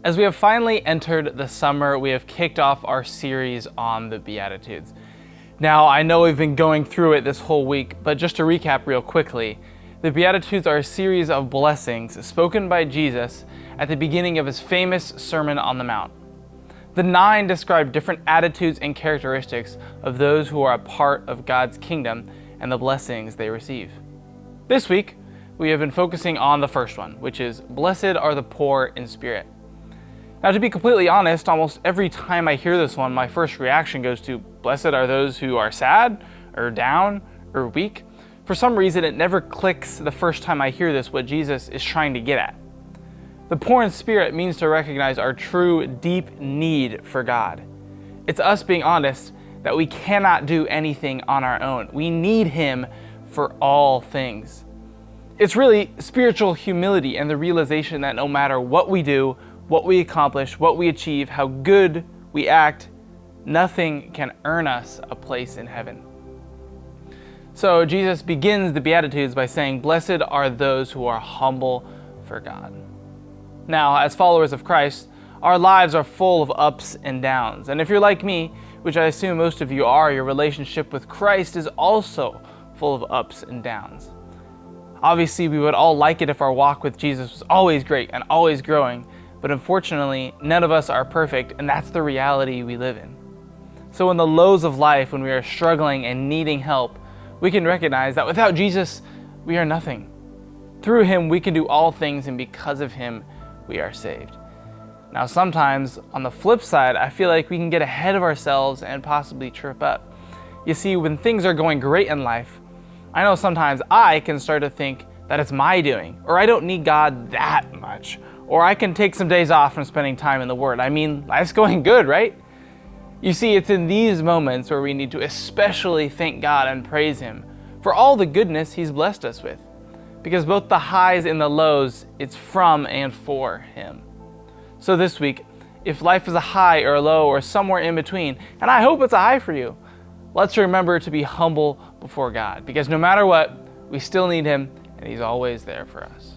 As we have finally entered the summer, we have kicked off our series on the Beatitudes. Now, I know we've been going through it this whole week, but just to recap real quickly, the Beatitudes are a series of blessings spoken by Jesus at the beginning of his famous Sermon on the Mount. The 9 describe different attitudes and characteristics of those who are a part of God's kingdom and the blessings they receive. This week, we have been focusing on the first one, which is, "Blessed are the poor in spirit." Now, to be completely honest, almost every time I hear this one, my first reaction goes to, blessed are those who are sad, or down, or weak. For some reason, it never clicks the first time I hear this what Jesus is trying to get at. The poor in spirit means to recognize our true, deep need for God. It's us being honest that we cannot do anything on our own. We need Him for all things. It's really spiritual humility and the realization that no matter what we do, what we accomplish, what we achieve, how good we act, nothing can earn us a place in heaven. So Jesus begins the Beatitudes by saying, "Blessed are those who are humble for God." Now, as followers of Christ, our lives are full of ups and downs. And if you're like me, which I assume most of you are, your relationship with Christ is also full of ups and downs. Obviously, we would all like it if our walk with Jesus was always great and always growing, but unfortunately, none of us are perfect, and that's the reality we live in. So in the lows of life, when we are struggling and needing help, we can recognize that without Jesus, we are nothing. Through Him, we can do all things, and because of Him, we are saved. Now, sometimes, on the flip side, I feel like we can get ahead of ourselves and possibly trip up. You see, when things are going great in life, I know sometimes I can start to think that it's my doing, or I don't need God that much, or I can take some days off from spending time in the Word. I mean, life's going good, right? You see, it's in these moments where we need to especially thank God and praise Him for all the goodness He's blessed us with. Because both the highs and the lows, it's from and for Him. So this week, if life is a high or a low or somewhere in between, and I hope it's a high for you, let's remember to be humble before God. Because no matter what, we still need Him, and He's always there for us.